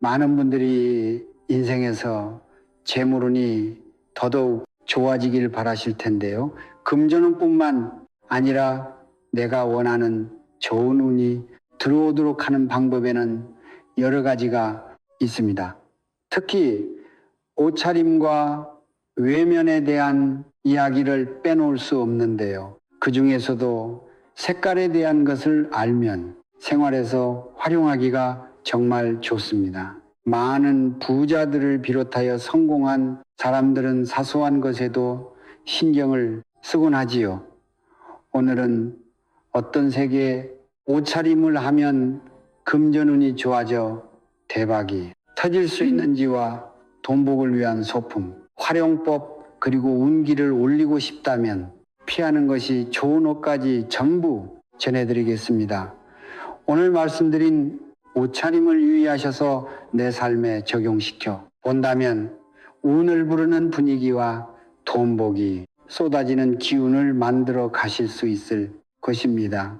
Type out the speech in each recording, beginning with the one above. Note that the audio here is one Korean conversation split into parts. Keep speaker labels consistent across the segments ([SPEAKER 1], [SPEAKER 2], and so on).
[SPEAKER 1] 많은 분들이 인생에서 재물운이 더더욱 좋아지길 바라실 텐데요. 금전운뿐만 아니라 내가 원하는 좋은 운이 들어오도록 하는 방법에는 여러 가지가 있습니다. 특히 옷차림과 외면에 대한 이야기를 빼놓을 수 없는데요. 그 중에서도 색깔에 대한 것을 알면 생활에서 활용하기가 정말 좋습니다. 많은 부자들을 비롯하여 성공한 사람들은 사소한 것에도 신경을 쓰곤 하지요. 오늘은 어떤 색의 옷차림을 하면 금전운이 좋아져 대박이 터질 수 있는지와 돈복을 위한 소품, 활용법 그리고 운기를 올리고 싶다면 피하는 것이 좋은 옷까지 전부 전해드리겠습니다. 오늘 말씀드린 옷차림을 유의하셔서 내 삶에 적용시켜 본다면 운을 부르는 분위기와 돈복이 쏟아지는 기운을 만들어 가실 수 있을 것입니다.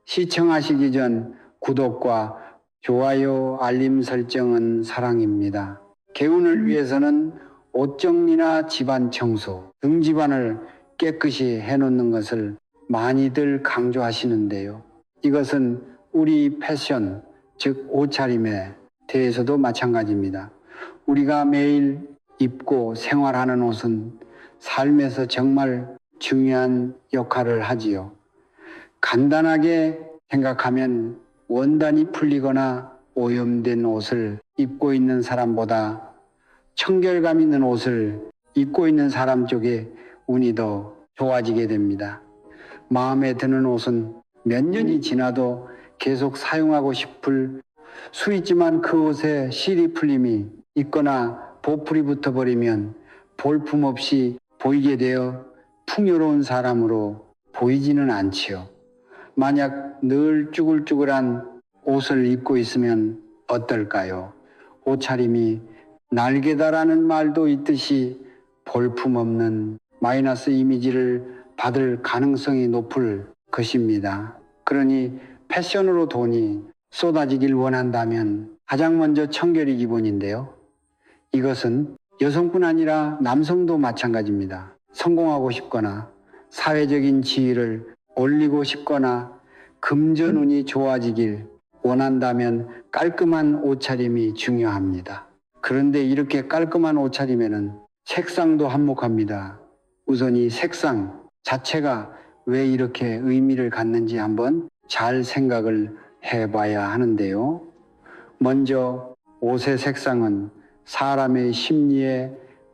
[SPEAKER 1] 시청하시기 전 구독과 좋아요, 알림 설정은 사랑입니다. 개운을 위해서는 옷 정리나 집안 청소, 등 집안을 깨끗이 해놓는 것을 많이들 강조하시는데요. 이것은 우리 패션, 즉 옷차림에 대해서도 마찬가지입니다. 우리가 매일 입고 생활하는 옷은 삶에서 정말 중요한 역할을 하지요. 간단하게 생각하면 원단이 풀리거나 오염된 옷을 입고 있는 사람보다 청결감 있는 옷을 입고 있는 사람 쪽에 운이 더 좋아지게 됩니다. 마음에 드는 옷은 몇 년이 지나도 계속 사용하고 싶을 수 있지만 그 옷에 실이 풀림이 있거나 보풀이 붙어버리면 볼품없이 보이게 되어 풍요로운 사람으로 보이지는 않지요. 만약 늘 쭈글쭈글한 옷을 입고 있으면 어떨까요? 옷차림이 날개다라는 말도 있듯이 볼품없는 마이너스 이미지를 받을 가능성이 높을 것입니다. 그러니 패션으로 돈이 쏟아지길 원한다면 가장 먼저 청결이 기본인데요. 이것은 여성뿐 아니라 남성도 마찬가지입니다. 성공하고 싶거나 사회적인 지위를 올리고 싶거나 금전운이 좋아지길 원한다면 깔끔한 옷차림이 중요합니다. 그런데 이렇게 깔끔한 옷차림에는 색상도 한몫합니다. 우선 이 색상 자체가 왜 이렇게 의미를 갖는지 한번 잘 생각을 해봐야 하는데요. 먼저 옷의 색상은 사람의 심리에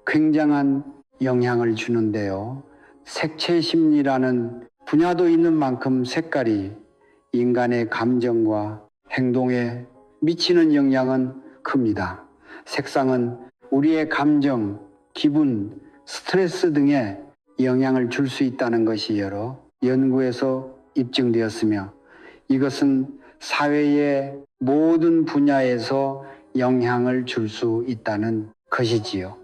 [SPEAKER 1] 굉장한 영향을 주는데요. 색채 심리라는 분야도 있는 만큼 색깔이 인간의 감정과 행동에 미치는 영향은 큽니다. 색상은 우리의 감정, 기분, 스트레스 등에 영향을 줄 수 있다는 것이 여러 연구에서 입증되었으며 이것은 사회의 모든 분야에서 영향을 줄 수 있다는 것이지요.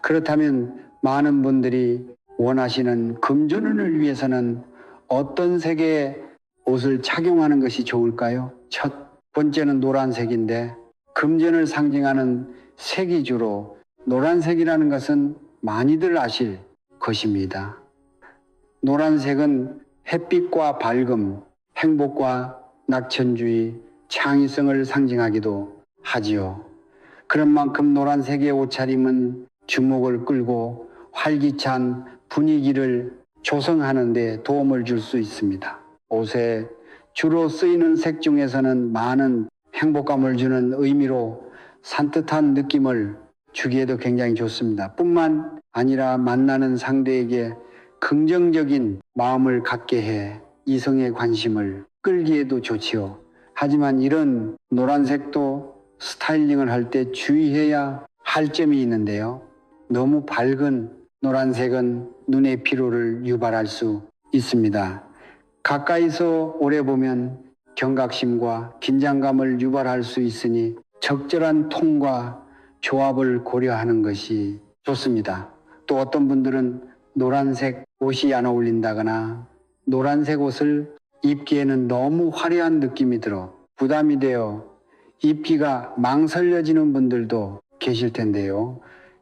[SPEAKER 1] 그렇다면 많은 분들이 원하시는 금전운을 위해서는 어떤 색의 옷을 착용하는 것이 좋을까요? 첫 번째는 노란색인데 금전을 상징하는 색이 주로 노란색이라는 것은 많이들 아실 것입니다. 노란색은 햇빛과 밝음, 행복과 낙천주의, 창의성을 상징하기도 하지요. 그런 만큼 노란색의 옷차림은 주목을 끌고 활기찬 분위기를 조성하는 데 도움을 줄 수 있습니다. 옷에 주로 쓰이는 색 중에서는 많은 행복감을 주는 의미로 산뜻한 느낌을 주기에도 굉장히 좋습니다. 뿐만 아니라 만나는 상대에게 긍정적인 마음을 갖게 해 이성의 관심을 끌기에도 좋지요. 하지만 이런 노란색도 스타일링을 할 때 주의해야 할 점이 있는데요. 너무 밝은 노란색은 눈의 피로를 유발할 수 있습니다. 가까이서 오래 보면 경각심과 긴장감을 유발할 수 있으니 적절한 톤과 조합을 고려하는 것이 좋습니다. 또 어떤 분들은 노란색 옷이 안 어울린다거나 노란색 옷을 입기에는 너무 화려한 느낌이 들어 부담이 되어 입기가 망설여지는 분들도 계실 텐데요.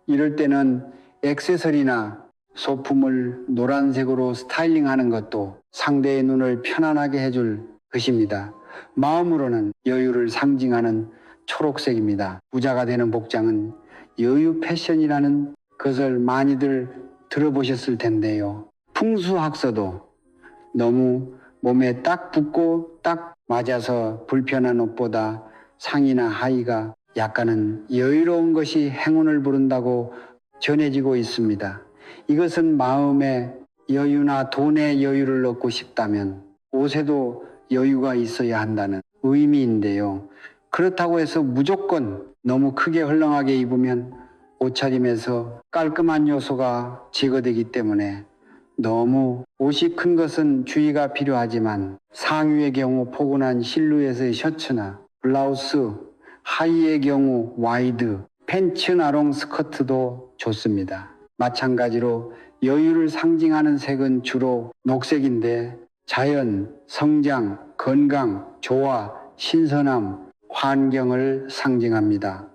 [SPEAKER 1] 이럴 때는 액세서리나 소품을 노란색으로 스타일링하는 것도 상대의 눈을 편안하게 해줄 것입니다. 마음으로는 여유를 상징하는 초록색입니다. 부자가 되는 복장은 여유 패션이라는 것을 많이들 들어보셨을 텐데요. 풍수학서도 너무 몸에 딱 붙고 딱 맞아서 불편한 옷보다 상의나 하의가 약간은 여유로운 것이 행운을 부른다고 전해지고 있습니다. 이것은 마음의 여유나 돈의 여유를 얻고 싶다면 옷에도 여유가 있어야 한다는 의미인데요. 그렇다고 해서 무조건 너무 크게 헐렁하게 입으면 옷차림에서 깔끔한 요소가 제거되기 때문에 너무 옷이 큰 것은 주의가 필요하지만 상의의 경우 포근한 실루엣의 셔츠나 블라우스, 하의의 경우 와이드, 팬츠 나롱 스커트도 좋습니다. 마찬가지로 여유를 상징하는 색은 주로 녹색인데 자연, 성장, 건강, 조화, 신선함, 환경을 상징합니다.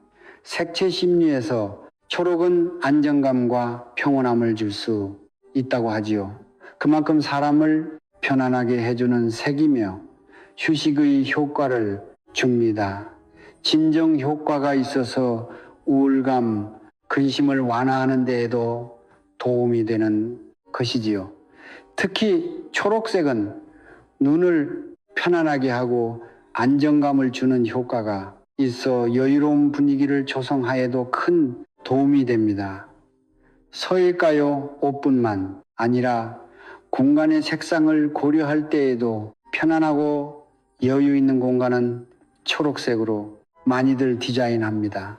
[SPEAKER 1] 색채 심리에서 초록은 안정감과 평온함을 줄 수 있다고 하지요. 그만큼 사람을 편안하게 해주는 색이며 휴식의 효과를 줍니다. 진정 효과가 있어서 우울감, 근심을 완화하는 데에도 도움이 되는 것이지요. 특히 초록색은 눈을 편안하게 하고 안정감을 주는 효과가 있어 여유로운 분위기를 조성하에도 큰 도움이 됩니다. 서일가요 옷뿐만 아니라 공간의 색상을 고려할 때에도 편안하고 여유 있는 공간은 초록색으로 많이들 디자인합니다.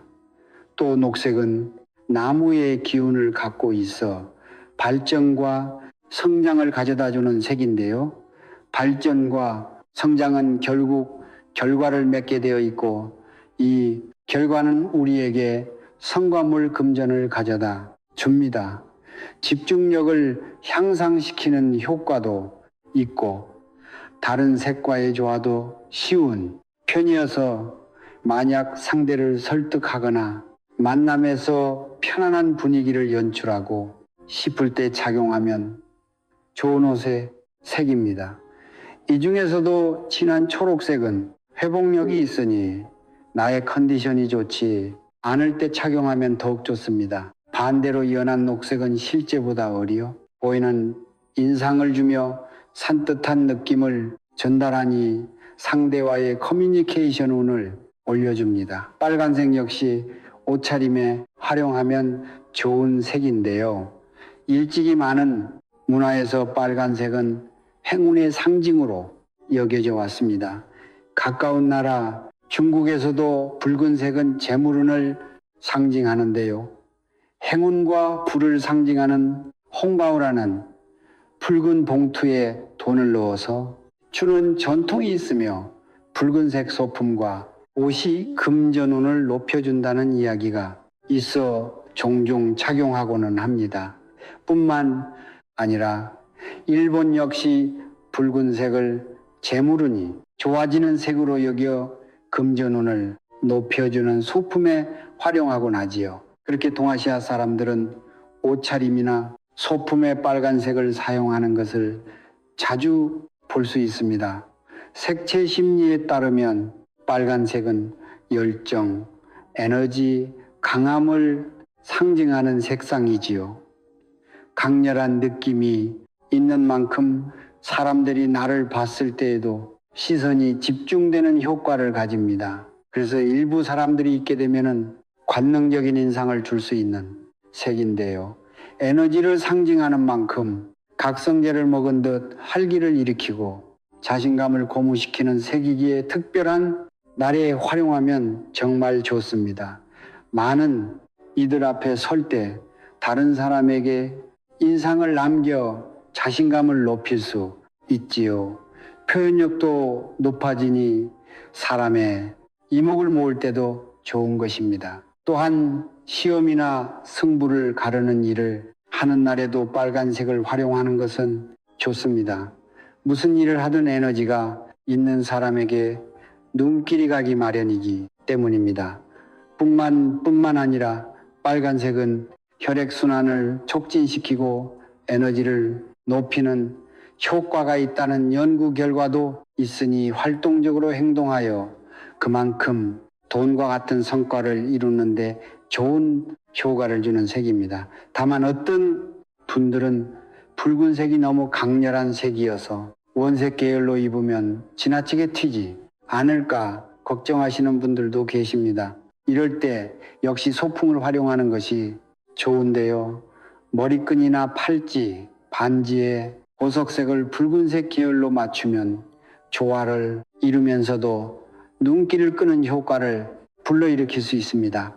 [SPEAKER 1] 또 녹색은 나무의 기운을 갖고 있어 발전과 성장을 가져다주는 색인데요. 발전과 성장은 결국 결과를 맺게 되어 있고 이 결과는 우리에게 성과물 금전을 가져다 줍니다. 집중력을 향상시키는 효과도 있고 다른 색과의 조화도 쉬운 편이어서 만약 상대를 설득하거나 만남에서 편안한 분위기를 연출하고 싶을 때 착용하면 좋은 옷의 색입니다. 이 중에서도 진한 초록색은 회복력이 있으니 나의 컨디션이 좋지 않을 때 착용하면 더욱 좋습니다. 반대로 연한 녹색은 실제보다 어려 보이는 인상을 주며 산뜻한 느낌을 전달하니 상대와의 커뮤니케이션 운을 올려줍니다. 빨간색 역시 옷차림에 활용하면 좋은 색인데요. 일찍이 많은 문화에서 빨간색은 행운의 상징으로 여겨져 왔습니다. 가까운 나라 중국에서도 붉은색은 재물운을 상징하는데요. 행운과 불을 상징하는 홍바오라는 붉은 봉투에 돈을 넣어서 주는 전통이 있으며 붉은색 소품과 옷이 금전운을 높여준다는 이야기가 있어 종종 착용하고는 합니다. 뿐만 아니라 일본 역시 붉은색을 재물운이 좋아지는 색으로 여겨 금전운을 높여주는 소품에 활용하곤 하지요. 그렇게 동아시아 사람들은 옷차림이나 소품에 빨간색을 사용하는 것을 자주 볼 수 있습니다. 색채 심리에 따르면 빨간색은 열정, 에너지, 강함을 상징하는 색상이지요. 강렬한 느낌이 있는 만큼 사람들이 나를 봤을 때에도 시선이 집중되는 효과를 가집니다. 그래서 일부 사람들이 있게 되면은 관능적인 인상을 줄 수 있는 색인데요. 에너지를 상징하는 만큼 각성제를 먹은 듯 활기를 일으키고 자신감을 고무시키는 색이기에 특별한 날에 활용하면 정말 좋습니다. 많은 이들 앞에 설 때 다른 사람에게 인상을 남겨 자신감을 높일 수 있지요. 표현력도 높아지니 사람의 이목을 모을 때도 좋은 것입니다. 또한 시험이나 승부를 가르는 일을 하는 날에도 빨간색을 활용하는 것은 좋습니다. 무슨 일을 하든 에너지가 있는 사람에게 눈길이 가기 마련이기 때문입니다. 뿐만 아니라 빨간색은 혈액순환을 촉진시키고 에너지를 높이는 효과가 있다는 연구 결과도 있으니 활동적으로 행동하여 그만큼 돈과 같은 성과를 이루는데 좋은 효과를 주는 색입니다. 다만 어떤 분들은 붉은색이 너무 강렬한 색이어서 원색 계열로 입으면 지나치게 튀지 않을까 걱정하시는 분들도 계십니다. 이럴 때 역시 소품을 활용하는 것이 좋은데요. 머리끈이나 팔찌, 반지에 보석색을 붉은색 계열로 맞추면 조화를 이루면서도 눈길을 끄는 효과를 불러일으킬 수 있습니다.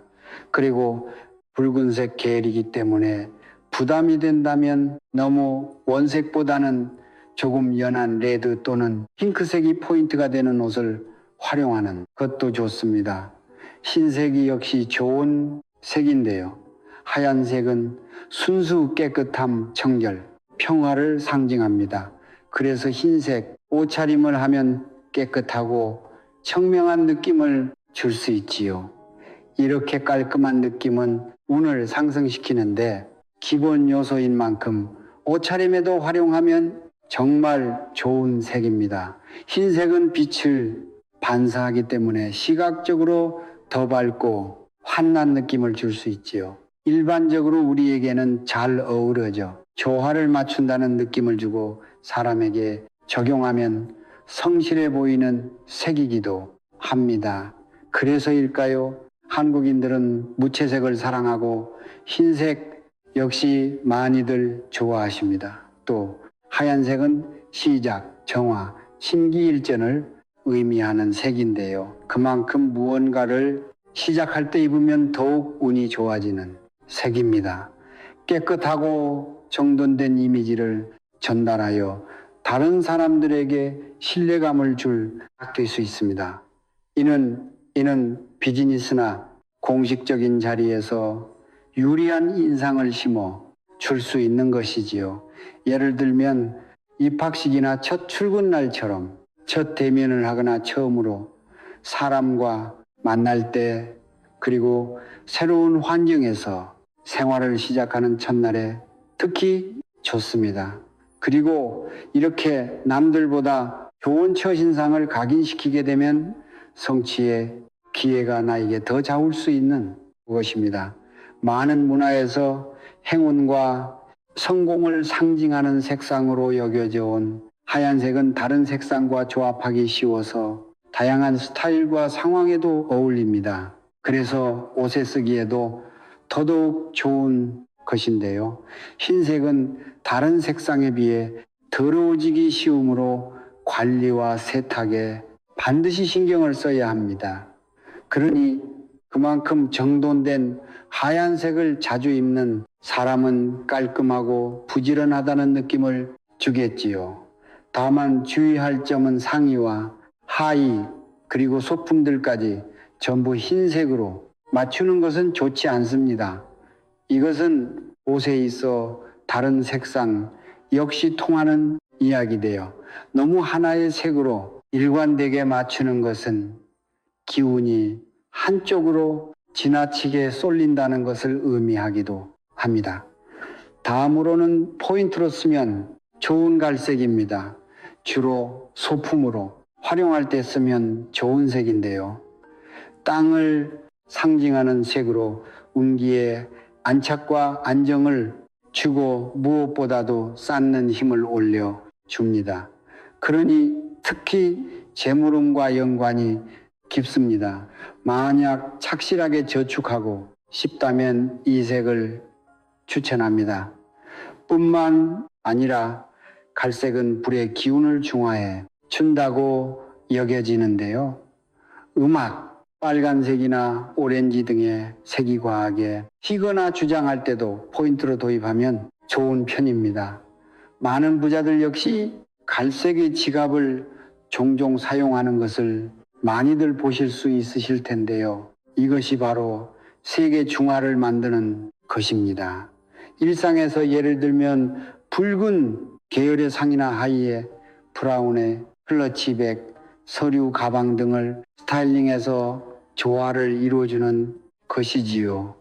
[SPEAKER 1] 그리고 붉은색 계열이기 때문에 부담이 된다면 너무 원색보다는 조금 연한 레드 또는 핑크색이 포인트가 되는 옷을 활용하는 것도 좋습니다. 흰색이 역시 좋은 색인데요. 하얀색은 순수, 깨끗함, 청결, 평화를 상징합니다. 그래서 흰색 옷차림을 하면 깨끗하고 청명한 느낌을 줄 수 있지요. 이렇게 깔끔한 느낌은 운을 상승시키는데 기본 요소인 만큼 옷차림에도 활용하면 정말 좋은 색입니다. 흰색은 빛을 반사하기 때문에 시각적으로 더 밝고 환한 느낌을 줄 수 있지요. 일반적으로 우리에게는 잘 어우러져 조화를 맞춘다는 느낌을 주고 사람에게 적용하면 성실해 보이는 색이기도 합니다. 그래서일까요? 한국인들은 무채색을 사랑하고 흰색 역시 많이들 좋아하십니다. 또 하얀색은 시작, 정화, 심기일전을 의미하는 색인데요. 그만큼 무언가를 시작할 때 입으면 더욱 운이 좋아지는 색입니다. 깨끗하고 정돈된 이미지를 전달하여 다른 사람들에게 신뢰감을 될 수 있습니다. 이는 비즈니스나 공식적인 자리에서 유리한 인상을 심어 줄 수 있는 것이지요. 예를 들면 입학식이나 첫 출근 날처럼 첫 대면을 하거나 처음으로 사람과 만날 때 그리고 새로운 환경에서 생활을 시작하는 첫날에 특히 좋습니다. 그리고 이렇게 남들보다 좋은 첫인상을 각인시키게 되면 성취의 기회가 나에게 더 잡을 수 있는 것입니다. 많은 문화에서 행운과 성공을 상징하는 색상으로 여겨져 온 하얀색은 다른 색상과 조합하기 쉬워서 다양한 스타일과 상황에도 어울립니다. 그래서 옷에 쓰기에도 더더욱 좋은 것인데요. 흰색은 다른 색상에 비해 더러워지기 쉬우므로 관리와 세탁에 반드시 신경을 써야 합니다. 그러니 그만큼 정돈된 하얀색을 자주 입는 사람은 깔끔하고 부지런하다는 느낌을 주겠지요. 다만 주의할 점은 상의와 하의 그리고 소품들까지 전부 흰색으로 맞추는 것은 좋지 않습니다. 이것은 옷에 있어 다른 색상 역시 통하는 이야기되어 너무 하나의 색으로 일관되게 맞추는 것은 기운이 한쪽으로 지나치게 쏠린다는 것을 의미하기도 합니다. 다음으로는 포인트로 쓰면 좋은 갈색입니다. 주로 소품으로 활용할 때 쓰면 좋은 색인데요. 땅을 상징하는 색으로 운기에 안착과 안정을 주고 무엇보다도 쌓는 힘을 올려줍니다. 그러니 특히 재물운과 연관이 깊습니다. 만약 착실하게 저축하고 싶다면 이 색을 추천합니다. 뿐만 아니라 갈색은 불의 기운을 중화해 준다고 여겨지는데요. 음악, 빨간색이나 오렌지 등의 색이 과하게 튀거나 주장할 때도 포인트로 도입하면 좋은 편입니다. 많은 부자들 역시 갈색의 지갑을 종종 사용하는 것을 많이들 보실 수 있으실 텐데요. 이것이 바로 세계 중화를 만드는 것입니다. 일상에서 예를 들면 붉은 계열의 상이나 하의에 브라운의 클러치백, 서류, 가방 등을 스타일링해서 조화를 이루어주는 것이지요.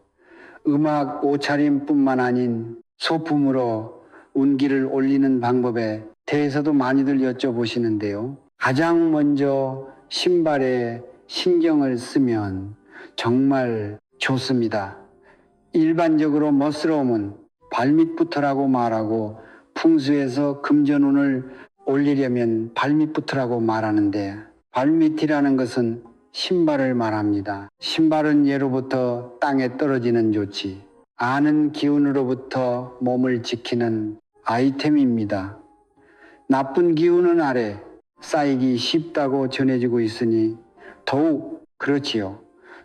[SPEAKER 1] 음악 옷차림뿐만 아닌 소품으로 운기를 올리는 방법에 대해서도 많이들 여쭤보시는데요. 가장 먼저 신발에 신경을 쓰면 정말 좋습니다. 일반적으로 멋스러움은 발밑부터라고 말하고 풍수에서 금전운을 올리려면 발밑부터라고 말하는데 발밑이라는 것은 신발을 말합니다. 신발은 예로부터 땅에 떨어지는 조치, 아는 기운으로부터 몸을 지키는 아이템입니다. 나쁜 기운은 아래 쌓이기 쉽다고 전해지고 있으니 더욱 그렇지요.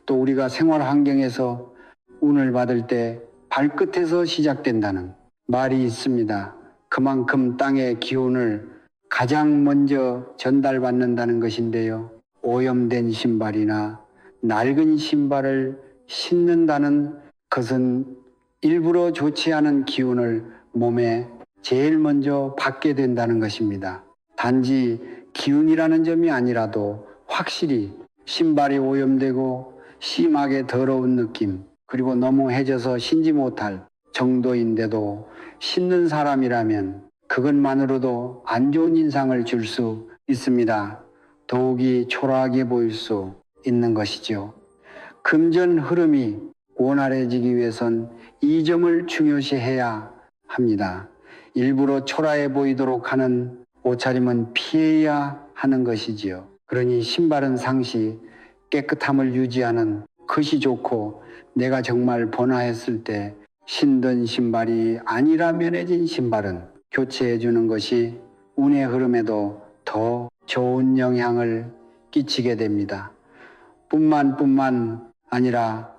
[SPEAKER 1] 또 우리가 생활 환경에서 운을 받을 때 발끝에서 시작된다는 말이 있습니다. 그만큼 땅의 기운을 가장 먼저 전달받는다는 것인데요. 오염된 신발이나 낡은 신발을 신는다는 것은 일부러 좋지 않은 기운을 몸에 제일 먼저 받게 된다는 것입니다. 단지 기운이라는 점이 아니라도 확실히 신발이 오염되고 심하게 더러운 느낌, 그리고 너무 해져서 신지 못할 정도인데도 신는 사람이라면 그것만으로도 안 좋은 인상을 줄 수 있습니다. 더욱이 초라하게 보일 수 있는 것이죠. 금전 흐름이 원활해지기 위해선 이 점을 중요시해야 합니다. 일부러 초라해 보이도록 하는 옷차림은 피해야 하는 것이지요. 그러니 신발은 상시 깨끗함을 유지하는 것이 좋고, 내가 정말 번화했을 때 신던 신발이 아니라 면해진 신발은 교체해 주는 것이 운의 흐름에도 더 좋은 영향을 끼치게 됩니다. 뿐만 아니라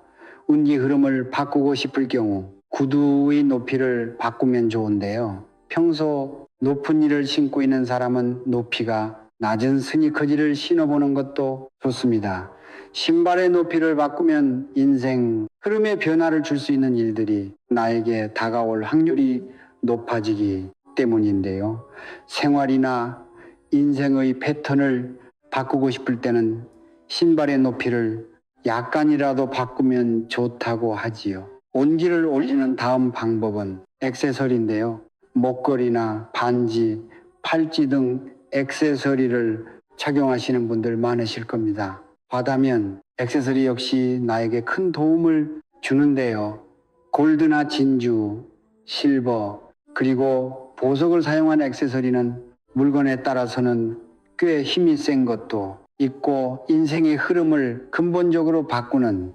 [SPEAKER 1] 운기 흐름을 바꾸고 싶을 경우 구두의 높이를 바꾸면 좋은데요. 평소 높은 힐을 신고 있는 사람은 높이가 낮은 스니커즈를 신어보는 것도 좋습니다. 신발의 높이를 바꾸면 인생 흐름에 변화를 줄 수 있는 일들이 나에게 다가올 확률이 높아지기 때문인데요. 생활이나 인생의 패턴을 바꾸고 싶을 때는 신발의 높이를 약간이라도 바꾸면 좋다고 하지요. 온기를 올리는 다음 방법은 액세서리인데요. 목걸이나 반지, 팔찌 등 액세서리를 착용하시는 분들 많으실 겁니다. 바다면 액세서리 역시 나에게 큰 도움을 주는데요. 골드나 진주, 실버, 그리고 보석을 사용한 액세서리는 물건에 따라서는 꽤 힘이 센 것도 있고 인생의 흐름을 근본적으로 바꾸는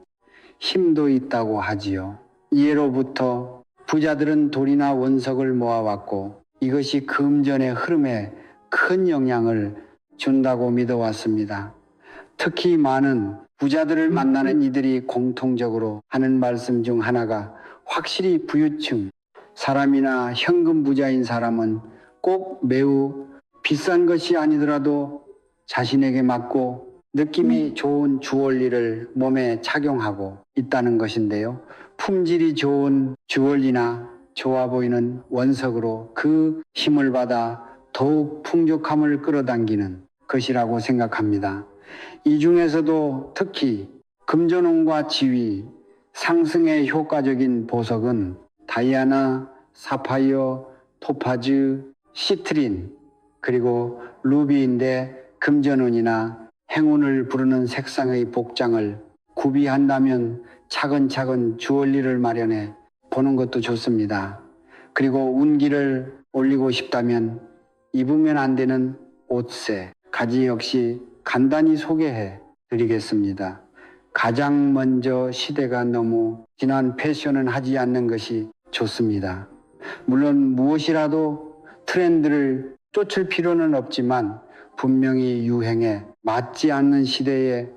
[SPEAKER 1] 힘도 있다고 하지요. 예로부터 부자들은 돌이나 원석을 모아왔고 이것이 금전의 흐름에 큰 영향을 준다고 믿어왔습니다. 특히 많은 부자들을 만나는 이들이 공통적으로 하는 말씀 중 하나가 확실히 부유층, 사람이나 현금 부자인 사람은 꼭 매우 비싼 것이 아니더라도 자신에게 맞고 느낌이 좋은 주얼리를 몸에 착용하고 있다는 것인데요. 품질이 좋은 주얼리나 좋아 보이는 원석으로 그 힘을 받아 더욱 풍족함을 끌어당기는 것이라고 생각합니다. 이 중에서도 특히 금전운과 지위, 상승에 효과적인 보석은 다이아나, 사파이어, 토파즈, 시트린, 그리고 루비인데 금전운이나 행운을 부르는 색상의 복장을 구비한다면 차근차근 주얼리를 마련해 보는 것도 좋습니다. 그리고 운기를 올리고 싶다면 입으면 안 되는 옷세, 가지 역시 간단히 소개해 드리겠습니다. 가장 먼저 시대가 너무 지난 패션은 하지 않는 것이 좋습니다. 물론 무엇이라도 트렌드를 쫓을 필요는 없지만 분명히 유행에 맞지 않는 시대에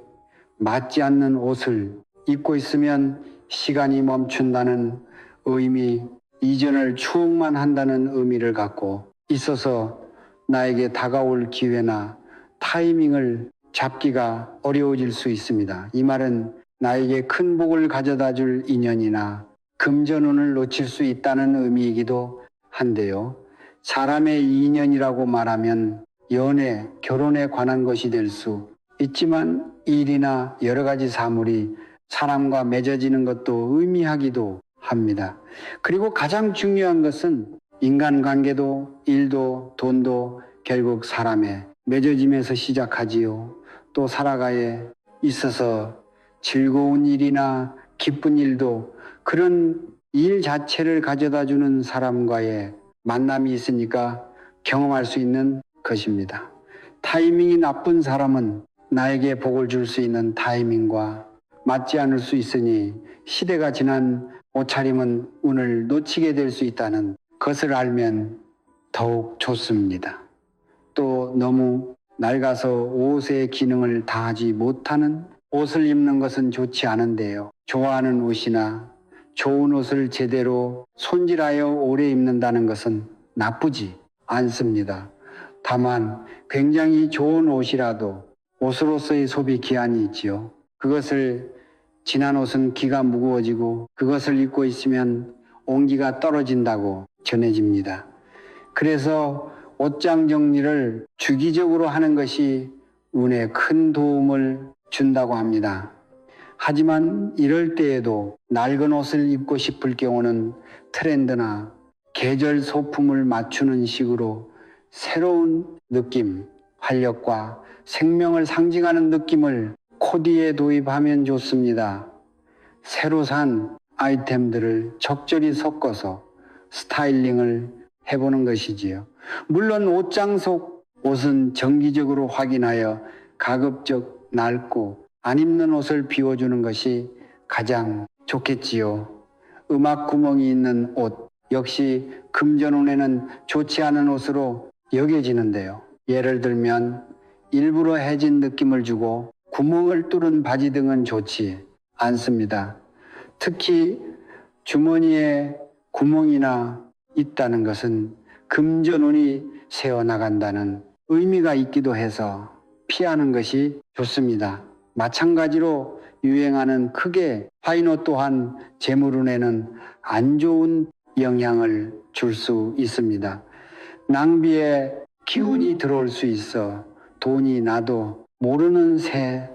[SPEAKER 1] 맞지 않는 옷을 입고 있으면 시간이 멈춘다는 의미, 이전을 추억만 한다는 의미를 갖고 있어서 나에게 다가올 기회나 타이밍을 잡기가 어려워질 수 있습니다. 이 말은 나에게 큰 복을 가져다 줄 인연이나 금전운을 놓칠 수 있다는 의미이기도 한데요. 사람의 인연이라고 말하면 연애, 결혼에 관한 것이 될 수 있지만 일이나 여러 가지 사물이 사람과 맺어지는 것도 의미하기도 합니다. 그리고 가장 중요한 것은 인간관계도 일도 돈도 결국 사람의 맺어짐에서 시작하지요. 또 살아가에 있어서 즐거운 일이나 기쁜 일도 그런 일 자체를 가져다 주는 사람과의 만남이 있으니까 경험할 수 있는 것입니다. 타이밍이 나쁜 사람은 나에게 복을 줄 수 있는 타이밍과 맞지 않을 수 있으니 시대가 지난 옷차림은 운을 놓치게 될 수 있다는 것을 알면 더욱 좋습니다. 또 너무 낡아서 옷의 기능을 다하지 못하는 옷을 입는 것은 좋지 않은데요. 좋아하는 옷이나 좋은 옷을 제대로 손질하여 오래 입는다는 것은 나쁘지 않습니다. 다만 굉장히 좋은 옷이라도 옷으로서의 소비 기한이 있지요. 그것을 지난 옷은 기가 무거워지고 그것을 입고 있으면 온기가 떨어진다고 전해집니다. 그래서 옷장 정리를 주기적으로 하는 것이 운에 큰 도움을 준다고 합니다. 하지만 이럴 때에도 낡은 옷을 입고 싶을 경우는 트렌드나 계절 소품을 맞추는 식으로 새로운 느낌, 활력과 생명을 상징하는 느낌을 코디에 도입하면 좋습니다. 새로 산 아이템들을 적절히 섞어서 스타일링을 해보는 것이지요. 물론 옷장 속 옷은 정기적으로 확인하여 가급적 낡고 안 입는 옷을 비워주는 것이 가장 좋겠지요. 음악 구멍이 있는 옷 역시 금전운에는 좋지 않은 옷으로 여겨지는데요. 예를 들면 일부러 해진 느낌을 주고 구멍을 뚫은 바지 등은 좋지 않습니다. 특히 주머니에 구멍이나 있다는 것은 금전운이 새어나간다는 의미가 있기도 해서 피하는 것이 좋습니다. 마찬가지로 유행하는 크게 파인 옷 또한 재물운에는 안 좋은 영향을 줄 수 있습니다. 낭비에 기운이 들어올 수 있어 돈이 나도 모르는 새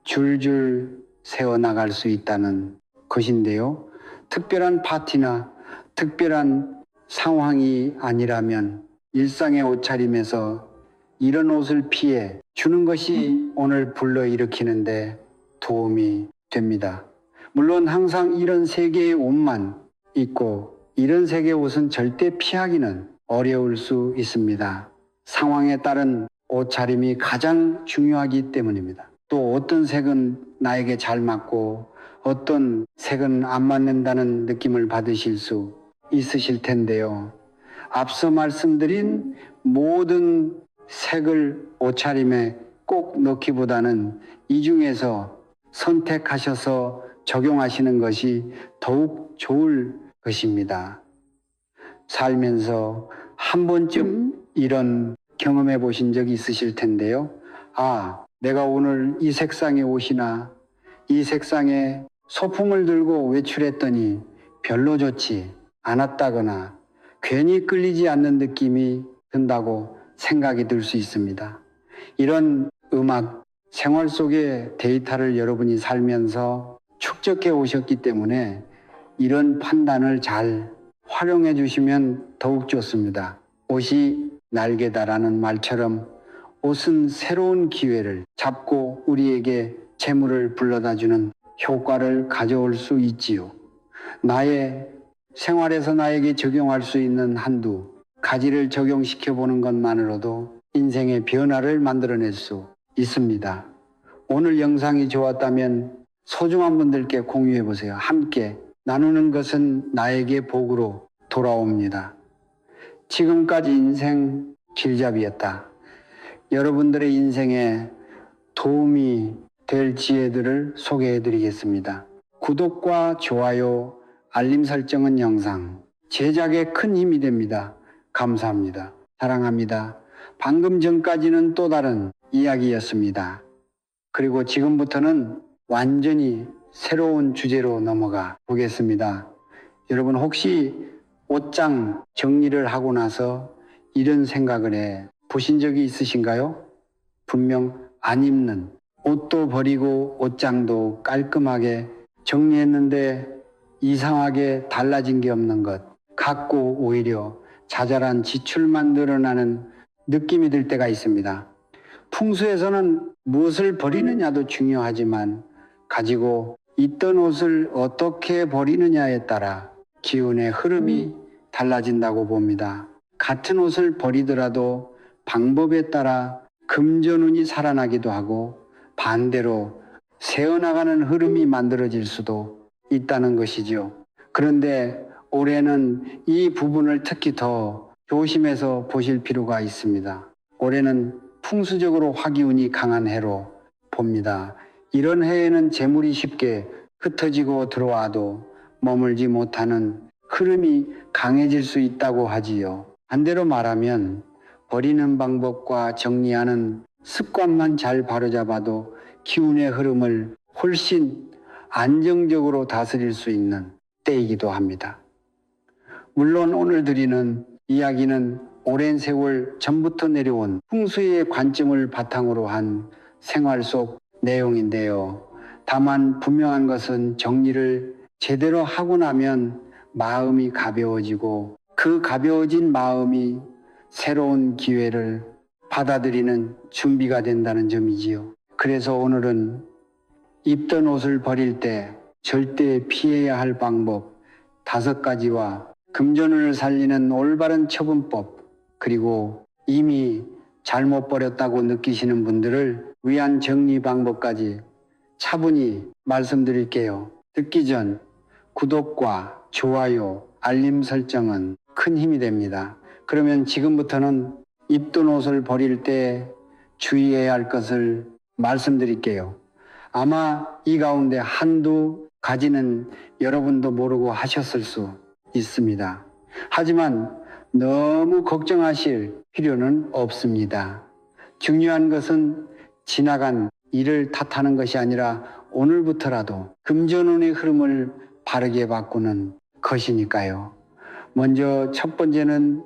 [SPEAKER 1] 줄줄 새어나갈 수 있다는 것인데요. 특별한 파티나 특별한 상황이 아니라면 일상의 옷차림에서 이런 옷을 피해 주는 것이 오늘 불러일으키는데 도움이 됩니다. 물론 항상 이런 세 개의 옷만 입고 이런 세 개의 옷은 절대 피하기는 어려울 수 있습니다. 상황에 따른 옷차림이 가장 중요하기 때문입니다. 또 어떤 색은 나에게 잘 맞고 어떤 색은 안 맞는다는 느낌을 받으실 수 있으실 텐데요. 앞서 말씀드린 모든 색을 옷차림에 꼭 넣기보다는 이 중에서 선택하셔서 적용하시는 것이 더욱 좋을 것입니다. 살면서 한 번쯤 이런 경험해 보신 적이 있으실 텐데요. 아, 내가 오늘 이 색상의 옷이나 이 색상의 소품을 들고 외출했더니 별로 좋지 않았다거나 괜히 끌리지 않는 느낌이 든다고 생각이 들 수 있습니다. 이런 음악, 생활 속의 데이터를 여러분이 살면서 축적해 오셨기 때문에 이런 판단을 잘 활용해 주시면 더욱 좋습니다. 옷이 날개다라는 말처럼 옷은 새로운 기회를 잡고 우리에게 재물을 불러다 주는 효과를 가져올 수 있지요. 나의 생활에서 나에게 적용할 수 있는 한두 가지를 적용시켜 보는 것만으로도 인생의 변화를 만들어낼 수 있습니다. 오늘 영상이 좋았다면 소중한 분들께 공유해 보세요. 함께 나누는 것은 나에게 복으로 돌아옵니다. 지금까지 인생 길잡이였다. 여러분들의 인생에 도움이 될 지혜들을 소개해 드리겠습니다. 구독과 좋아요, 알림 설정은 영상 제작에 큰 힘이 됩니다. 감사합니다. 사랑합니다. 방금 전까지는 또 다른 이야기였습니다. 그리고 지금부터는 완전히 새로운 주제로 넘어가 보겠습니다. 여러분 혹시 옷장 정리를 하고 나서 이런 생각을 해 보신 적이 있으신가요? 분명 안 입는 옷도 버리고 옷장도 깔끔하게 정리했는데 이상하게 달라진 게 없는 것, 갖고 오히려 자잘한 지출만 늘어나는 느낌이 들 때가 있습니다. 풍수에서는 무엇을 버리느냐도 중요하지만 가지고 있던 옷을 어떻게 버리느냐에 따라 기운의 흐름이 달라진다고 봅니다. 같은 옷을 버리더라도 방법에 따라 금전운이 살아나기도 하고 반대로 새어나가는 흐름이 만들어질 수도 있다는 것이죠. 그런데 올해는 이 부분을 특히 더 조심해서 보실 필요가 있습니다. 올해는 풍수적으로 화기운이 강한 해로 봅니다. 이런 해에는 재물이 쉽게 흩어지고 들어와도 머물지 못하는 흐름이 강해질 수 있다고 하지요. 반대로 말하면 버리는 방법과 정리하는 습관만 잘 바로잡아도 기운의 흐름을 훨씬 안정적으로 다스릴 수 있는 때이기도 합니다. 물론 오늘 드리는 이야기는 오랜 세월 전부터 내려온 풍수의 관점을 바탕으로 한 생활 속 내용인데요. 다만 분명한 것은 정리를 제대로 하고 나면 마음이 가벼워지고 그 가벼워진 마음이 새로운 기회를 받아들이는 준비가 된다는 점이지요. 그래서 오늘은 입던 옷을 버릴 때 절대 피해야 할 방법 5가지와 금전운을 살리는 올바른 처분법, 그리고 이미 잘못 버렸다고 느끼시는 분들을 위한 정리 방법까지 차분히 말씀드릴게요. 듣기 전 구독과 좋아요, 알림 설정은 큰 힘이 됩니다. 그러면 지금부터는 입던 옷을 버릴 때 주의해야 할 것을 말씀드릴게요. 아마 이 가운데 한두 가지는 여러분도 모르고 하셨을 수 있습니다. 하지만 너무 걱정하실 필요는 없습니다. 중요한 것은 지나간 일을 탓하는 것이 아니라 오늘부터라도 금전운의 흐름을 바르게 바꾸는 것이니까요. 먼저 첫 번째는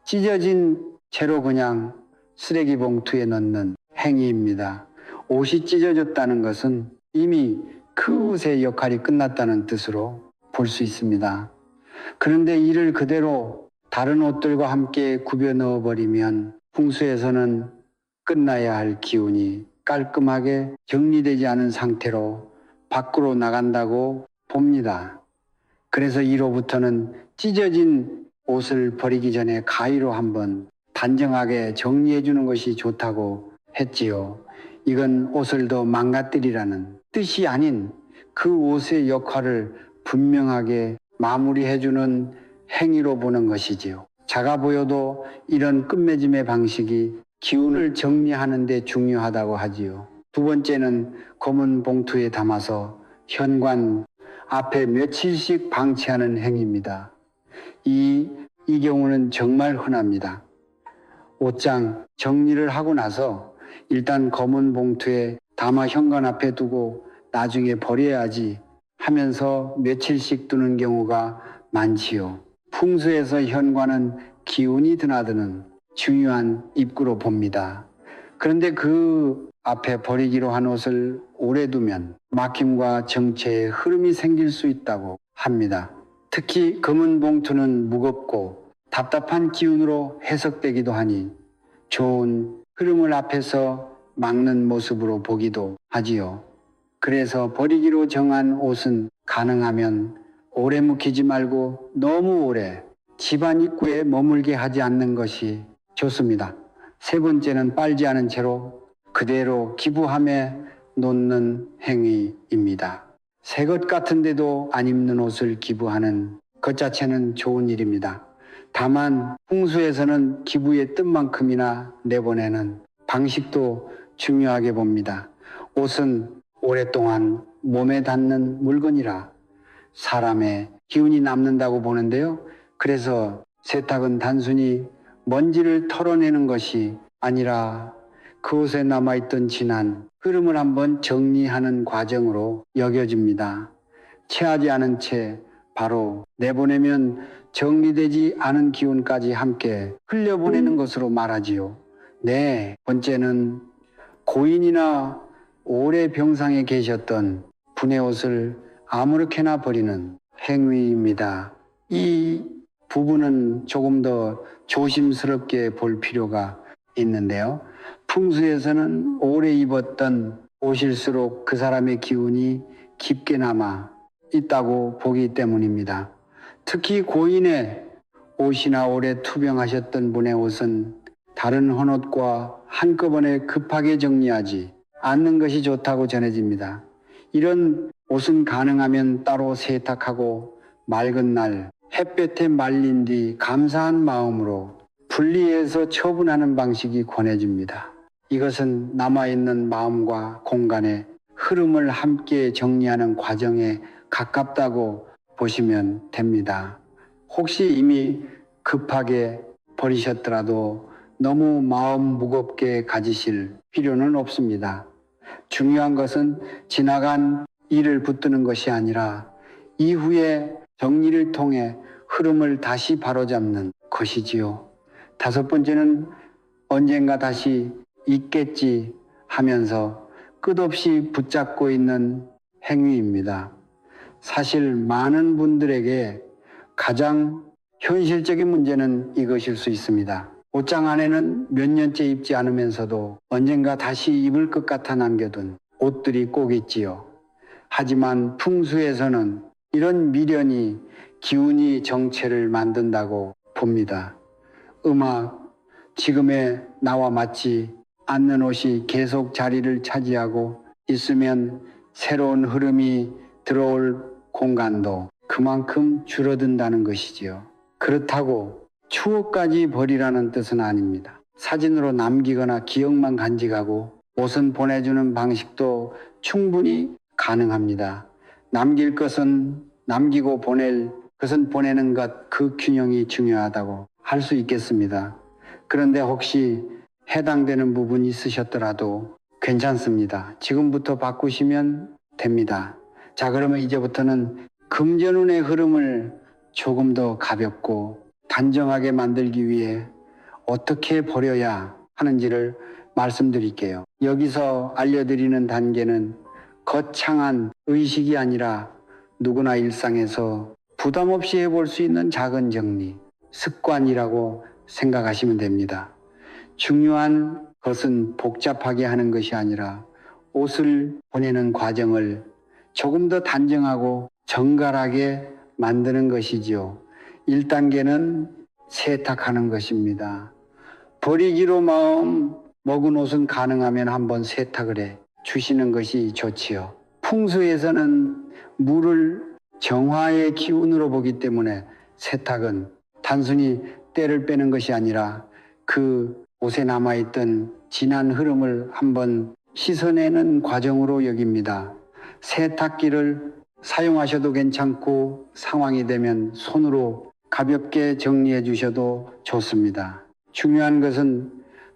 [SPEAKER 1] 찢어진 채로 그냥 쓰레기 봉투에 넣는 행위입니다. 옷이 찢어졌다는 것은 이미 그 옷의 역할이 끝났다는 뜻으로 볼 수 있습니다. 그런데 이를 그대로 다른 옷들과 함께 구겨 넣어버리면 풍수에서는 끝나야 할 기운이 깔끔하게 정리되지 않은 상태로 밖으로 나간다고 봅니다. 그래서 이로부터는 찢어진 옷을 버리기 전에 가위로 한번 단정하게 정리해 주는 것이 좋다고 했지요. 이건 옷을 더 망가뜨리라는 뜻이 아닌 그 옷의 역할을 분명하게 마무리해 주는 행위로 보는 것이지요. 작아 보여도 이런 끝맺음의 방식이 기운을 정리하는 데 중요하다고 하지요. 두 번째는 검은 봉투에 담아서 현관 앞에 며칠씩 방치하는 행위입니다. 이 경우는 정말 흔합니다. 옷장 정리를 하고 나서 일단 검은 봉투에 담아 현관 앞에 두고 나중에 버려야지 하면서 며칠씩 두는 경우가 많지요. 풍수에서 현관은 기운이 드나드는 중요한 입구로 봅니다. 그런데 그 앞에 버리기로 한 옷을 오래 두면 막힘과 정체의 흐름이 생길 수 있다고 합니다. 특히 검은 봉투는 무겁고 답답한 기운으로 해석되기도 하니 좋은 흐름을 앞에서 막는 모습으로 보기도 하지요. 그래서 버리기로 정한 옷은 가능하면 오래 묵히지 말고 너무 오래 집안 입구에 머물게 하지 않는 것이 좋습니다. 세 번째는 빨지 않은 채로 그대로 기부함에 놓는 행위입니다. 새 것 같은데도 안 입는 옷을 기부하는 것 자체는 좋은 일입니다. 다만 풍수에서는 기부의 뜻만큼이나 내보내는 방식도 중요하게 봅니다. 옷은 오랫동안 몸에 닿는 물건이라 사람의 기운이 남는다고 보는데요. 그래서 세탁은 단순히 먼지를 털어내는 것이 아니라 그 옷에 남아있던 진한 흐름을 한번 정리하는 과정으로 여겨집니다. 체하지 않은 채 바로 내보내면 정리되지 않은 기운까지 함께 흘려보내는 것으로 말하지요. 네 번째는 고인이나 오래 병상에 계셨던 분의 옷을 아무렇게나 버리는 행위입니다. 이 부분은 조금 더 조심스럽게 볼 필요가 있는데요. 풍수에서는 오래 입었던 옷일수록 그 사람의 기운이 깊게 남아 있다고 보기 때문입니다. 특히 고인의 옷이나 오래 투병하셨던 분의 옷은 다른 헌옷과 한꺼번에 급하게 정리하지 않는 것이 좋다고 전해집니다. 이런 옷은 가능하면 따로 세탁하고 맑은 날 햇볕에 말린 뒤 감사한 마음으로 분리해서 처분하는 방식이 권해집니다. 이것은 남아있는 마음과 공간의 흐름을 함께 정리하는 과정에 가깝다고 보시면 됩니다. 혹시 이미 급하게 버리셨더라도 너무 마음 무겁게 가지실 필요는 없습니다. 중요한 것은 지나간 일을 붙드는 것이 아니라 이후에 정리를 통해 흐름을 다시 바로잡는 것이지요. 다섯 번째는 언젠가 다시 있겠지 하면서 끝없이 붙잡고 있는 행위입니다. 사실 많은 분들에게 가장 현실적인 문제는 이것일 수 있습니다. 옷장 안에는 몇 년째 입지 않으면서도 언젠가 다시 입을 것 같아 남겨둔 옷들이 꼭 있지요. 하지만 풍수에서는 이런 미련이 기운이 정체를 만든다고 봅니다. 음악, 지금의 나와 맞지 않는 옷이 계속 자리를 차지하고 있으면 새로운 흐름이 들어올 공간도 그만큼 줄어든다는 것이지요. 그렇다고 추억까지 버리라는 뜻은 아닙니다. 사진으로 남기거나 기억만 간직하고 옷은 보내주는 방식도 충분히 가능합니다. 남길 것은 남기고 보낼 것은 보내는 것, 그 균형이 중요하다고 할 수 있겠습니다. 그런데 혹시 해당되는 부분이 있으셨더라도 괜찮습니다. 지금부터 바꾸시면 됩니다. 자, 그러면 이제부터는 금전운의 흐름을 조금 더 가볍고 단정하게 만들기 위해 어떻게 버려야 하는지를 말씀드릴게요. 여기서 알려드리는 단계는 거창한 의식이 아니라 누구나 일상에서 부담 없이 해볼 수 있는 작은 정리, 습관이라고 생각하시면 됩니다. 중요한 것은 복잡하게 하는 것이 아니라 옷을 보내는 과정을 조금 더 단정하고 정갈하게 만드는 것이지요. 1단계는 세탁하는 것입니다. 버리기로 마음 먹은 옷은 가능하면 한번 세탁을 해 주시는 것이 좋지요. 풍수에서는 물을 정화의 기운으로 보기 때문에 세탁은 단순히 때를 빼는 것이 아니라 그 옷에 남아있던 진한 흐름을 한번 씻어내는 과정으로 여깁니다. 세탁기를 사용하셔도 괜찮고 상황이 되면 손으로 가볍게 정리해 주셔도 좋습니다. 중요한 것은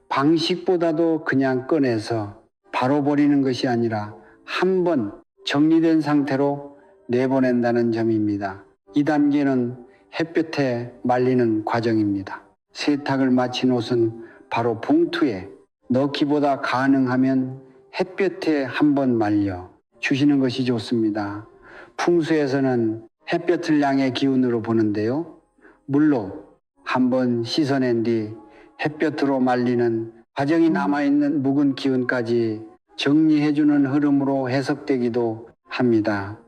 [SPEAKER 1] 방식보다도 그냥 꺼내서 바로 버리는 것이 아니라 한번 정리된 상태로 내보낸다는 점입니다. 2단계는 햇볕에 말리는 과정입니다. 세탁을 마친 옷은 바로 봉투에 넣기보다 가능하면 햇볕에 한번 말려 주시는 것이 좋습니다. 풍수에서는 햇볕을 향해 기운으로 보는데요. 물로 한번 씻어낸 뒤 햇볕으로 말리는 과정이 남아있는 묵은 기운까지 정리해주는 흐름으로 해석되기도 합니다.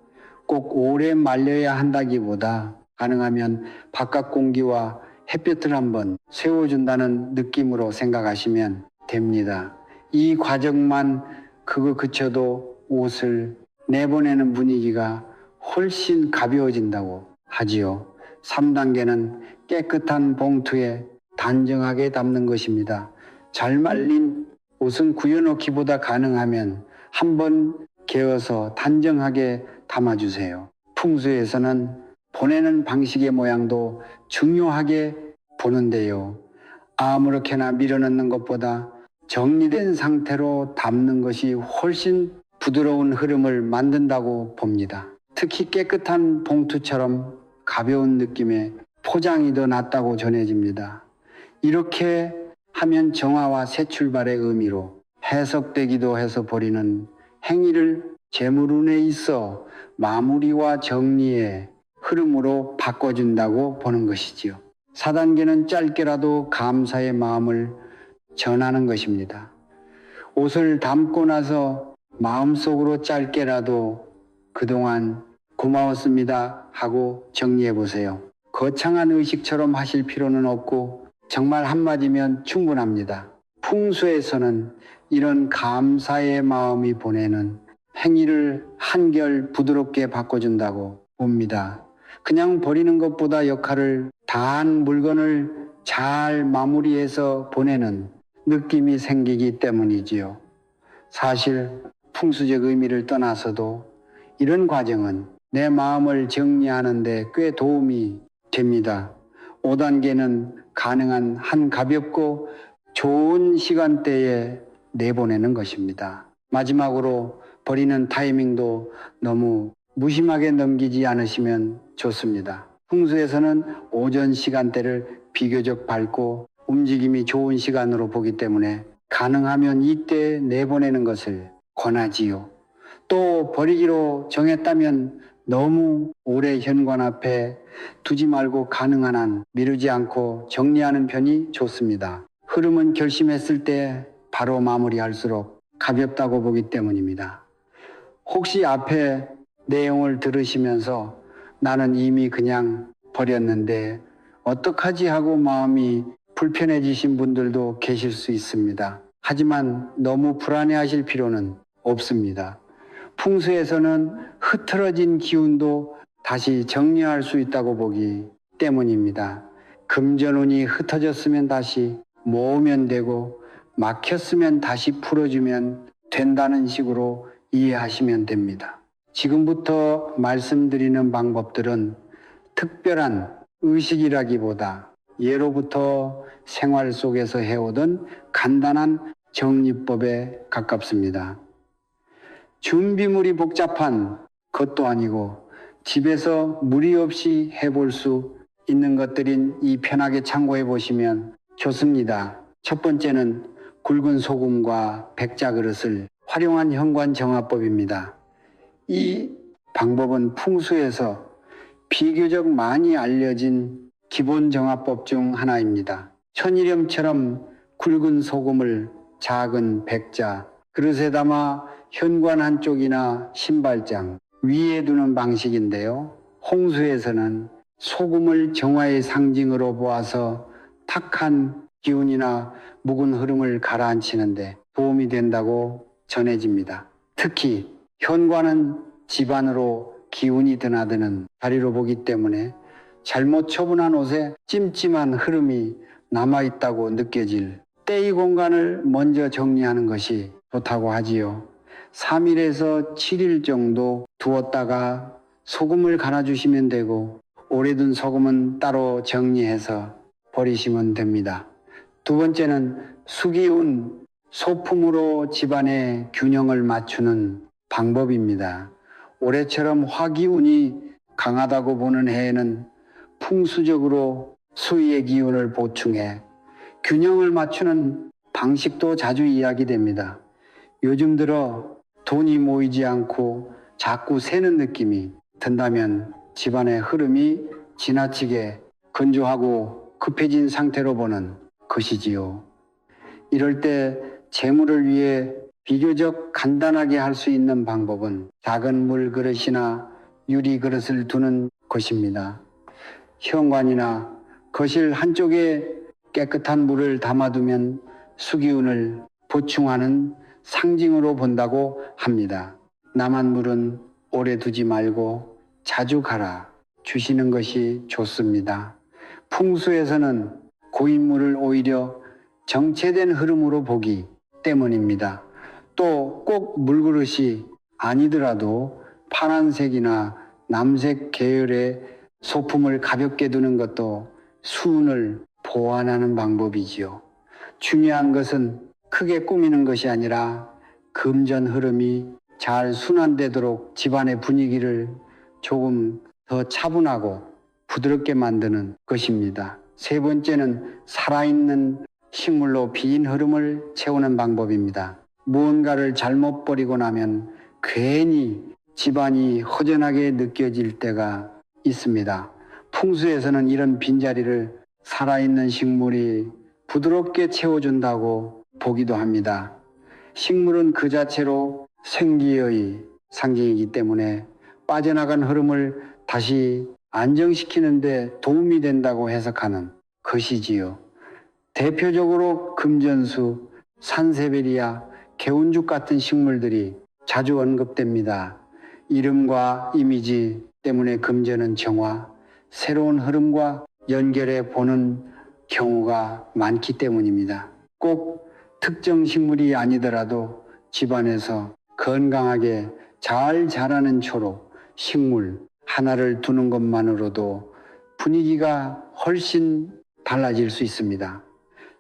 [SPEAKER 1] 꼭 오래 말려야 한다기보다 가능하면 바깥 공기와 햇볕을 한번 세워준다는 느낌으로 생각하시면 됩니다. 이 과정만 그거 그쳐도 옷을 내보내는 분위기가 훨씬 가벼워진다고 하지요. 3단계는 깨끗한 봉투에 단정하게 담는 것입니다. 잘 말린 옷은 구겨놓기보다 가능하면 한번 개어서 단정하게 담아주세요. 풍수에서는 보내는 방식의 모양도 중요하게 보는데요. 아무렇게나 밀어넣는 것보다 정리된 상태로 담는 것이 훨씬 부드러운 흐름을 만든다고 봅니다. 특히 깨끗한 봉투처럼 가벼운 느낌의 포장이 더 낫다고 전해집니다. 이렇게 하면 정화와 새 출발의 의미로 해석되기도 해서 버리는 행위를 재물운에 있어 마무리와 정리의 흐름으로 바꿔준다고 보는 것이지요. 4단계는 짧게라도 감사의 마음을 전하는 것입니다. 옷을 담고 나서 마음속으로 짧게라도 그동안 고마웠습니다 하고 정리해 보세요. 거창한 의식처럼 하실 필요는 없고 정말 한마디면 충분합니다. 풍수에서는 이런 감사의 마음이 보내는 행위를 한결 부드럽게 바꿔준다고 봅니다. 그냥 버리는 것보다 역할을 다한 물건을 잘 마무리해서 보내는 느낌이 생기기 때문이지요. 사실 풍수적 의미를 떠나서도 이런 과정은 내 마음을 정리하는 데 꽤 도움이 됩니다. 5단계는 가능한 한 가볍고 좋은 시간대에 내보내는 것입니다. 마지막으로 버리는 타이밍도 너무 무심하게 넘기지 않으시면 좋습니다. 풍수에서는 오전 시간대를 비교적 밝고 움직임이 좋은 시간으로 보기 때문에 가능하면 이때 내보내는 것을 권하지요. 또 버리기로 정했다면 너무 오래 현관 앞에 두지 말고 가능한 한 미루지 않고 정리하는 편이 좋습니다. 흐름은 결심했을 때 바로 마무리할수록 가볍다고 보기 때문입니다. 혹시 앞에 내용을 들으시면서 나는 이미 그냥 버렸는데 어떡하지 하고 마음이 불편해지신 분들도 계실 수 있습니다. 하지만 너무 불안해하실 필요는 없습니다. 풍수에서는 흐트러진 기운도 다시 정리할 수 있다고 보기 때문입니다. 금전운이 흩어졌으면 다시 모으면 되고 막혔으면 다시 풀어주면 된다는 식으로 이해하시면 됩니다. 지금부터 말씀드리는 방법들은 특별한 의식이라기보다 예로부터 생활 속에서 해오던 간단한 정리법에 가깝습니다. 준비물이 복잡한 것도 아니고 집에서 무리 없이 해볼 수 있는 것들인 이 편하게 참고해 보시면 좋습니다. 첫 번째는 굵은 소금과 백자 그릇을 활용한 현관 정화법입니다. 이 방법은 풍수에서 비교적 많이 알려진 기본 정화법 중 하나입니다. 천일염처럼 굵은 소금을 작은 백자 그릇에 담아 현관 한쪽이나 신발장 위에 두는 방식인데요. 홍수에서는 소금을 정화의 상징으로 보아서 탁한 기운이나 묵은 흐름을 가라앉히는데 도움이 된다고 전해집니다. 특히 현관은 집안으로 기운이 드나드는 자리로 보기 때문에 잘못 처분한 옷에 찜찜한 흐름이 남아있다고 느껴질 때 이 공간을 먼저 정리하는 것이 좋다고 하지요. 3일에서 7일 정도 두었다가 소금을 갈아주시면 되고 오래둔 소금은 따로 정리해서 버리시면 됩니다. 두 번째는 수기운 소품으로 집안의 균형을 맞추는 방법입니다. 올해처럼 화기운이 강하다고 보는 해에는 풍수적으로 수의의 기운을 보충해 균형을 맞추는 방식도 자주 이야기됩니다. 요즘 들어 돈이 모이지 않고 자꾸 새는 느낌이 든다면 집안의 흐름이 지나치게 건조하고 급해진 상태로 보는 것이지요. 이럴 때 재물을 위해 비교적 간단하게 할 수 있는 방법은 작은 물 그릇이나 유리 그릇을 두는 것입니다. 현관이나 거실 한쪽에 깨끗한 물을 담아두면 수기운을 보충하는 상징으로 본다고 합니다. 남은 물은 오래 두지 말고 자주 갈아 주시는 것이 좋습니다. 풍수에서는 고인물을 오히려 정체된 흐름으로 보기 때문입니다. 또 꼭 물그릇이 아니더라도 파란색이나 남색 계열의 소품을 가볍게 두는 것도 수운을 보완하는 방법이지요. 중요한 것은 크게 꾸미는 것이 아니라 금전 흐름이 잘 순환되도록 집안의 분위기를 조금 더 차분하고 부드럽게 만드는 것입니다. 세 번째는 살아있는 식물로 빈 흐름을 채우는 방법입니다. 무언가를 잘못 버리고 나면 괜히 집안이 허전하게 느껴질 때가 있습니다. 풍수에서는 이런 빈자리를 살아있는 식물이 부드럽게 채워준다고 보기도 합니다. 식물은 그 자체로 생기의 상징이기 때문에 빠져나간 흐름을 다시 안정시키는 데 도움이 된다고 해석하는 것이지요. 대표적으로 금전수, 산세베리아, 개운죽 같은 식물들이 자주 언급됩니다. 이름과 이미지 때문에 금전은 정화, 새로운 흐름과 연결해 보는 경우가 많기 때문입니다. 꼭 특정 식물이 아니더라도 집안에서 건강하게 잘 자라는 초록 식물 하나를 두는 것만으로도 분위기가 훨씬 달라질 수 있습니다.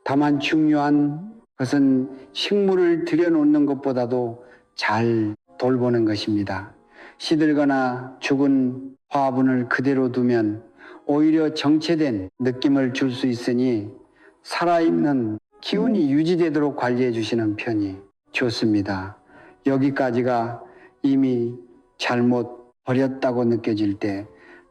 [SPEAKER 1] 다만 중요한 것은 식물을 들여놓는 것보다도 잘 돌보는 것입니다. 시들거나 죽은 화분을 그대로 두면 오히려 정체된 느낌을 줄 수 있으니 살아있는 기운이 유지되도록 관리해 주시는 편이 좋습니다. 여기까지가 이미 잘못 버렸다고 느껴질 때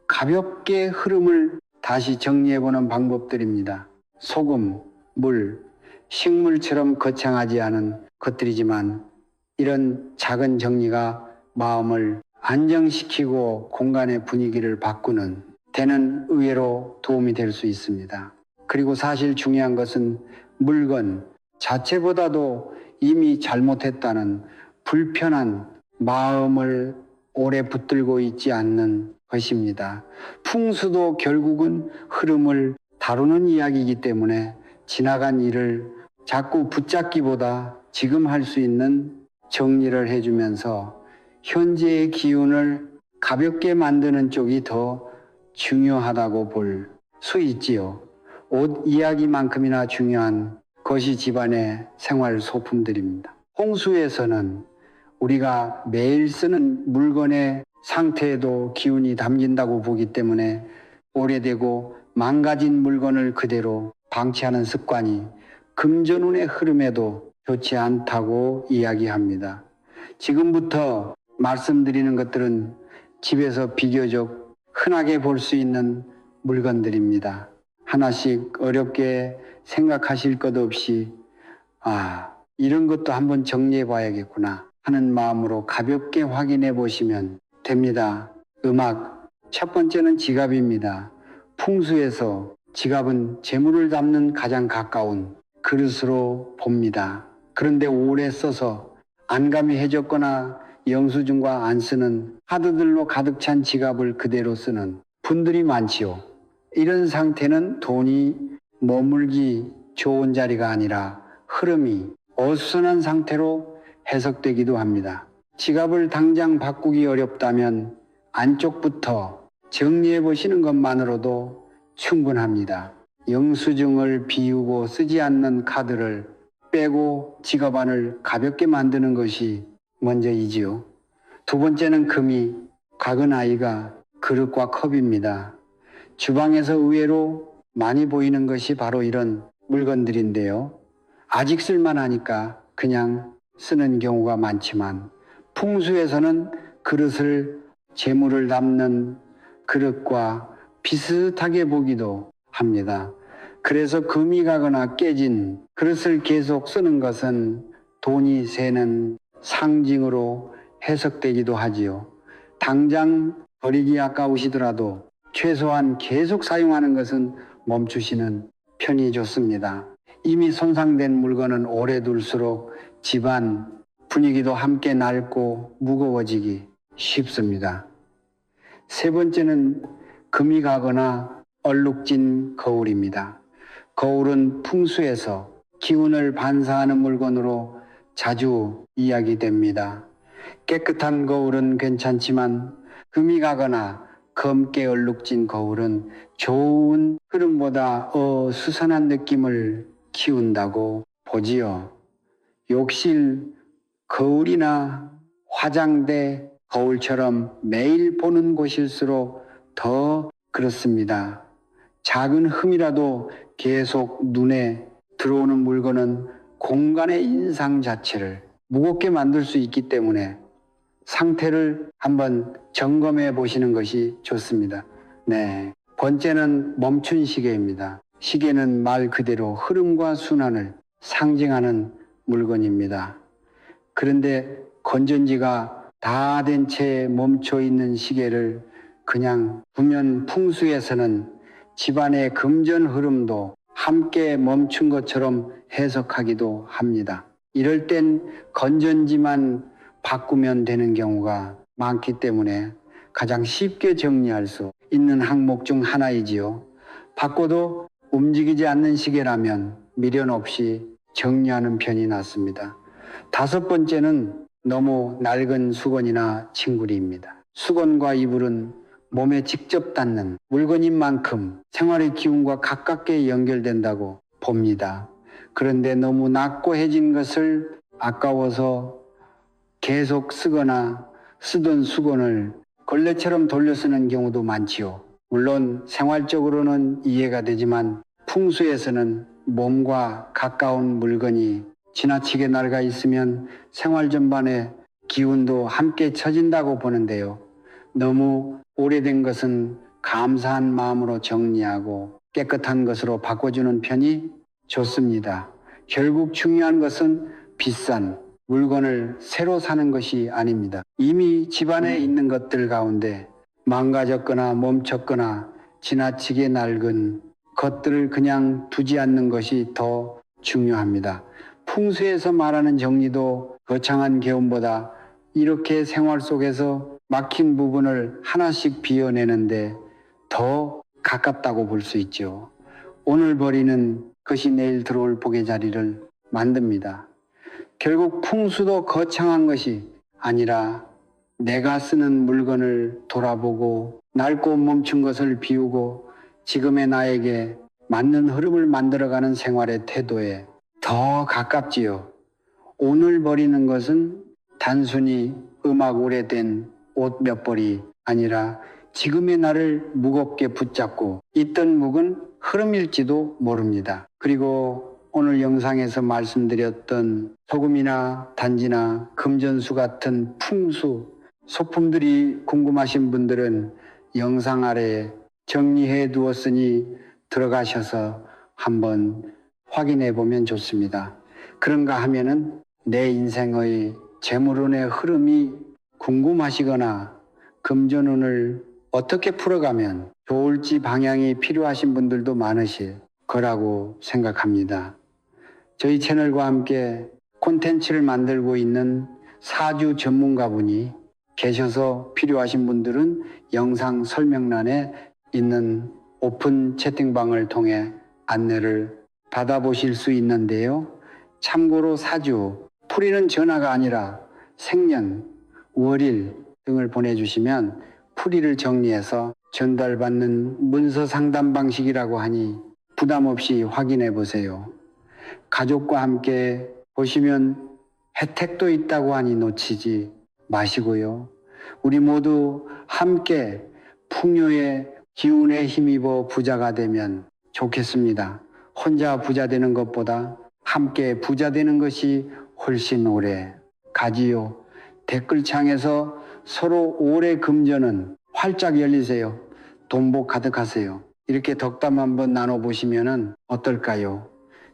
[SPEAKER 1] 가볍게 흐름을 다시 정리해보는 방법들입니다. 소금, 물, 식물처럼 거창하지 않은 것들이지만 이런 작은 정리가 마음을 안정시키고 공간의 분위기를 바꾸는 데는 의외로 도움이 될 수 있습니다. 그리고 사실 중요한 것은 물건 자체보다도 이미 잘못했다는 불편한 마음을 오래 붙들고 있지 않는 것입니다. 풍수도 결국은 흐름을 다루는 이야기이기 때문에 지나간 일을 자꾸 붙잡기보다 지금 할 수 있는 정리를 해주면서 현재의 기운을 가볍게 만드는 쪽이 더 중요하다고 볼 수 있지요. 옷 이야기만큼이나 중요한 것이 집안의 생활 소품들입니다. 홍수에서는 우리가 매일 쓰는 물건의 상태에도 기운이 담긴다고 보기 때문에 오래되고 망가진 물건을 그대로 방치하는 습관이 금전운의 흐름에도 좋지 않다고 이야기합니다. 지금부터 말씀드리는 것들은 집에서 비교적 흔하게 볼 수 있는 물건들입니다. 하나씩 어렵게 생각하실 것 없이 이런 것도 한번 정리해 봐야겠구나 하는 마음으로 가볍게 확인해 보시면 됩니다. 음악, 첫 번째는 지갑입니다. 풍수에서 지갑은 재물을 담는 가장 가까운 그릇으로 봅니다. 그런데 오래 써서 안감이 해졌거나 영수증과 안 쓰는 카드들로 가득 찬 지갑을 그대로 쓰는 분들이 많지요. 이런 상태는 돈이 머물기 좋은 자리가 아니라 흐름이 어수선한 상태로 해석되기도 합니다. 지갑을 당장 바꾸기 어렵다면 안쪽부터 정리해 보시는 것만으로도 충분합니다. 영수증을 비우고 쓰지 않는 카드를 빼고 지갑 안을 가볍게 만드는 것이 먼저이지요. 두 번째는 금이 작은 아이가 그릇과 컵입니다. 주방에서 의외로 많이 보이는 것이 바로 이런 물건들인데요. 아직 쓸만하니까 그냥 쓰는 경우가 많지만 풍수에서는 그릇을 재물을 담는 그릇과 비슷하게 보기도 합니다. 그래서 금이 가거나 깨진 그릇을 계속 쓰는 것은 돈이 새는 상징으로 해석되기도 하지요. 당장 버리기 아까우시더라도 최소한 계속 사용하는 것은 멈추시는 편이 좋습니다. 이미 손상된 물건은 오래 둘수록 집안 분위기도 함께 낡고 무거워지기 쉽습니다. 세 번째는 금이 가거나 얼룩진 거울입니다. 거울은 풍수에서 기운을 반사하는 물건으로 자주 이야기됩니다. 깨끗한 거울은 괜찮지만 금이 가거나 검게 얼룩진 거울은 좋은 흐름보다 어수선한 느낌을 키운다고 보지요. 욕실, 거울이나 화장대, 거울처럼 매일 보는 곳일수록 더 그렇습니다. 작은 흠이라도 계속 눈에 들어오는 물건은 공간의 인상 자체를 무겁게 만들 수 있기 때문에 상태를 한번 점검해 보시는 것이 좋습니다. 네. 번째는 멈춘 시계입니다. 시계는 말 그대로 흐름과 순환을 상징하는 물건입니다. 그런데 건전지가 다 된 채 멈춰 있는 시계를 그냥 두면 풍수에서는 집안의 금전 흐름도 함께 멈춘 것처럼 해석하기도 합니다. 이럴 땐 건전지만 바꾸면 되는 경우가 많기 때문에 가장 쉽게 정리할 수 있는 항목 중 하나이지요. 바꿔도 움직이지 않는 시계라면 미련 없이 정리하는 편이 낫습니다. 다섯 번째는 너무 낡은 수건이나 칭구리입니다. 수건과 이불은 몸에 직접 닿는 물건인 만큼 생활의 기운과 가깝게 연결된다고 봅니다. 그런데 너무 낙고해진 것을 아까워서 계속 쓰거나 쓰던 수건을 걸레처럼 돌려 쓰는 경우도 많지요. 물론 생활적으로는 이해가 되지만 풍수에서는 몸과 가까운 물건이 지나치게 낡아 있으면 생활 전반에 기운도 함께 처진다고 보는데요. 너무 오래된 것은 감사한 마음으로 정리하고 깨끗한 것으로 바꿔주는 편이 좋습니다. 결국 중요한 것은 비싼 물건을 새로 사는 것이 아닙니다. 이미 집안에 있는 것들 가운데 망가졌거나 멈췄거나 지나치게 낡은 것들을 그냥 두지 않는 것이 더 중요합니다. 풍수에서 말하는 정리도 거창한 개운보다 이렇게 생활 속에서 막힌 부분을 하나씩 비워내는데 더 가깝다고 볼 수 있죠. 오늘 버리는 것이 내일 들어올 복의 자리를 만듭니다. 결국 풍수도 거창한 것이 아니라 내가 쓰는 물건을 돌아보고 낡고 멈춘 것을 비우고 지금의 나에게 맞는 흐름을 만들어가는 생활의 태도에 더 가깝지요. 오늘 버리는 것은 단순히 오래된 옷 몇 벌이 아니라 지금의 나를 무겁게 붙잡고 있던 묵은 흐름일지도 모릅니다. 그리고 오늘 영상에서 말씀드렸던 소금이나 단지나 금전수 같은 풍수, 소품들이 궁금하신 분들은 영상 아래에 정리해 두었으니 들어가셔서 한번 확인해 보면 좋습니다. 그런가 하면은 내 인생의 재물운의 흐름이 궁금하시거나 금전운을 어떻게 풀어가면 좋을지 방향이 필요하신 분들도 많으실 거라고 생각합니다. 저희 채널과 함께 콘텐츠를 만들고 있는 사주 전문가분이 계셔서 필요하신 분들은 영상 설명란에 있는 오픈 채팅방을 통해 안내를 받아보실 수 있는데요. 참고로 사주, 풀이는 전화가 아니라 생년, 월일 등을 보내주시면 풀이를 정리해서 전달받는 문서 상담 방식이라고 하니 부담 없이 확인해 보세요. 가족과 함께 보시면 혜택도 있다고 하니 놓치지 마시고요. 우리 모두 함께 풍요의 기운에 힘입어 부자가 되면 좋겠습니다. 혼자 부자 되는 것보다 함께 부자 되는 것이 훨씬 오래 가지요. 댓글창에서 서로 오래 금전은 활짝 열리세요. 돈복 가득하세요. 이렇게 덕담 한번 나눠보시면 어떨까요?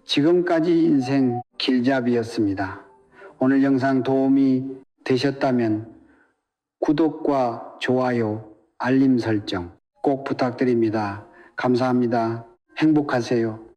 [SPEAKER 1] 지금까지 인생 길잡이였습니다. 오늘 영상 도움이 되셨다면 구독과 좋아요, 알림 설정 꼭 부탁드립니다. 감사합니다. 행복하세요.